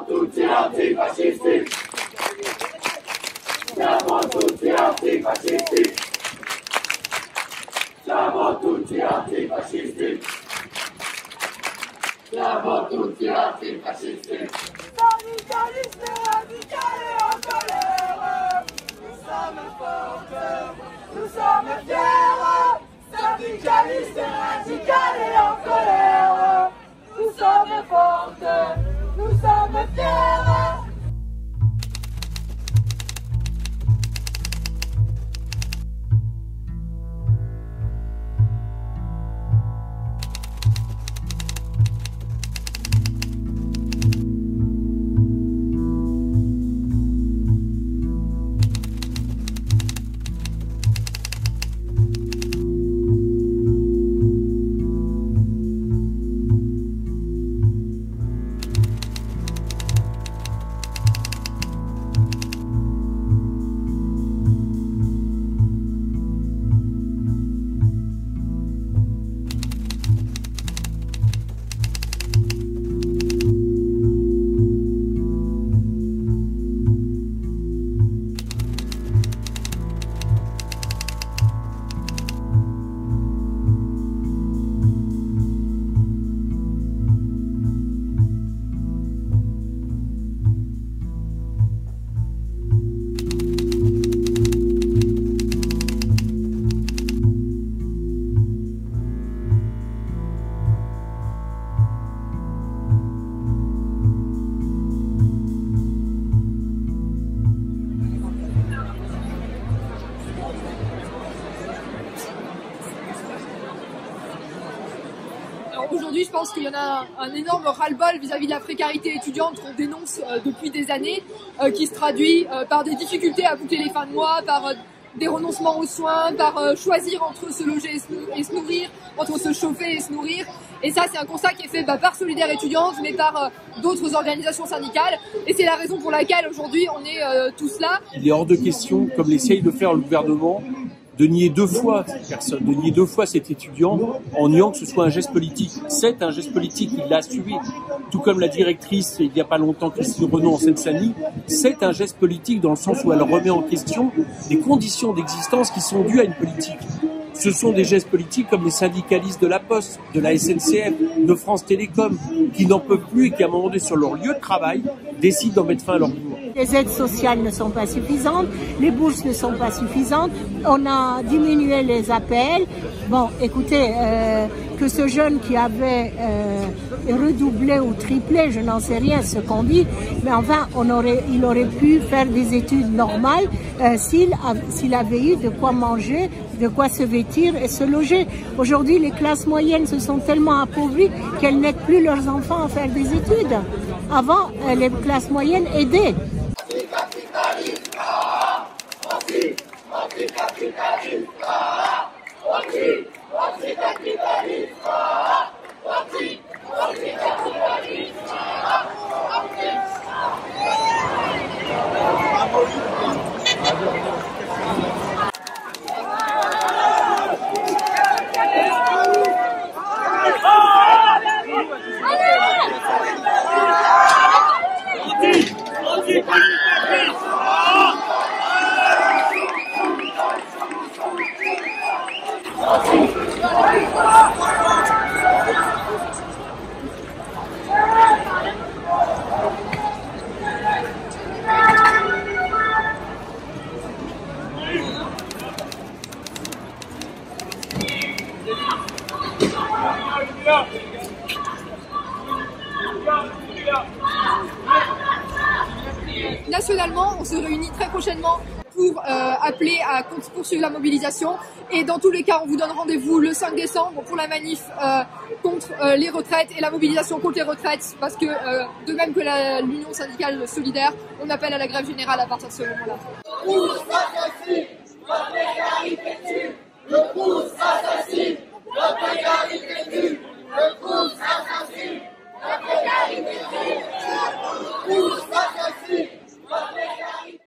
Siamo tutti antifascisti! Siamo tutti antifascisti! Siamo tutti antifascisti! Siamo tutti antifascisti! Syndicalistes et radicales en colère, nous sommes fortes, nous sommes fiers. Syndicalistes et radicales en colère, nous sommes fortes, nous sommes fiers. Aujourd'hui, je pense qu'il y en a un énorme ras-le-bol vis-à-vis de la précarité étudiante qu'on dénonce depuis des années, qui se traduit par des difficultés à boucler les fins de mois, par des renoncements aux soins, par choisir entre se loger et se nourrir, entre se chauffer et se nourrir. Et ça, c'est un constat qui est fait par Solidaires étudiantes, mais par d'autres organisations syndicales. Et c'est la raison pour laquelle aujourd'hui on est tous là. Il est hors de question, comme l'essaye de faire le gouvernement, de nier deux fois cette personne, de nier deux fois cet étudiant en niant que ce soit un geste politique. C'est un geste politique, il l'a assumé. Tout comme la directrice, il n'y a pas longtemps, Christine Renaud en Seine-Saint-Denis, c'est un geste politique dans le sens où elle remet en question des conditions d'existence qui sont dues à une politique. Ce sont des gestes politiques comme les syndicalistes de la Poste, de la SNCF, de France Télécom, qui n'en peuvent plus et qui, à un moment donné, sur leur lieu de travail, décident d'en mettre fin à leur mouvement. Les aides sociales ne sont pas suffisantes, les bourses ne sont pas suffisantes, on a diminué les APL. Bon, écoutez, que ce jeune qui avait redoublé ou triplé, je n'en sais rien ce qu'on dit, mais enfin, il aurait pu faire des études normales s'il avait eu de quoi manger, de quoi se vêtir et se loger. Aujourd'hui, les classes moyennes se sont tellement appauvries qu'elles n'aident plus leurs enfants à faire des études. Avant, les classes moyennes aidaient. Nationalement, on se réunit très prochainement pour appeler à poursuivre la mobilisation. Et dans tous les cas, on vous donne rendez-vous le 5 décembre pour la manif contre les retraites et la mobilisation contre les retraites, parce que de même que l'Union syndicale solidaire, on appelle à la grève générale à partir de ce moment-là.